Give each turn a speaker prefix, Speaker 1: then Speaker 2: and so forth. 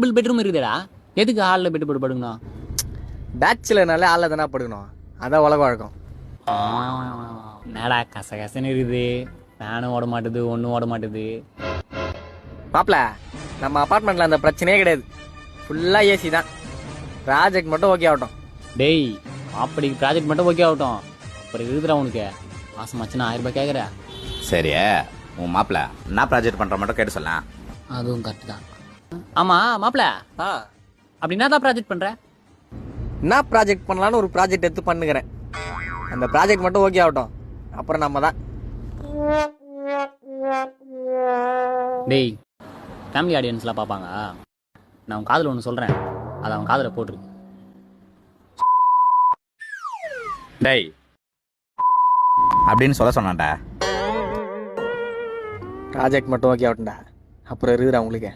Speaker 1: Double bedroom இருக்குதுடா, எதுக்கு ஹாலில் பெட்டு போட்டு படுக்கணும்?
Speaker 2: பேச்சுலர்னாலே ஹாலில் தானே படுக்கணும், அதான் உலக வழக்கம்.
Speaker 1: என்னடா கசகசன்னு இருக்குது, ஃபேனும் ஓட மாட்டுது, ஒன்றும் ஓட மாட்டுது.
Speaker 2: மாப்பிள, நம்ம அப்பார்ட்மெண்ட்டில் அந்த பிரச்சனையே கிடையாது, ஃபுல்லாக ஏசி தான். ப்ராஜெக்ட் மட்டும் ஓகே ஆகட்டும்.
Speaker 1: டேய், அப்படிக்கு ப்ராஜெக்ட் மட்டும் ஓகே ஆகட்டும், அப்புறம் இருக்குதுடா உனக்கு மாசமாச்சுன்னா 1000 ரூபாய் கேட்குற.
Speaker 3: சரி, உன் மாப்பிள்ள என்ன ப்ராஜெக்ட் பண்ணுற மட்டும் கேட்டு சொல்லலாம்.
Speaker 1: அதுவும் கரெக்டு தான். ஆமாம் மாப்பிள்ள, அப்படி என்ன தான் ப்ராஜெக்ட் பண்ணுற?
Speaker 2: என்ன ப்ராஜெக்ட் பண்ணலான்னு ஒரு ப்ராஜெக்ட் எடுத்து பண்ணுகிறேன். அந்த ப்ராஜெக்ட் மட்டும் ஓகே ஆகட்டும், அப்புறம் நம்ம தான்.
Speaker 1: டேய், ஃபேமிலி ஆடியன்ஸ்லாம் பார்ப்பாங்க, நான் உன் காதில் ஒன்று சொல்கிறேன், அதை அவன் காதில் போட்டுருக்கு.
Speaker 3: டேய் அப்படின்னு சொல்ல சொன்னான்டா.
Speaker 2: ப்ராஜெக்ட் மட்டும் ஓகே ஆகட்டும்டா, அப்புறம் இருக்குதுடா உங்களுக்கு.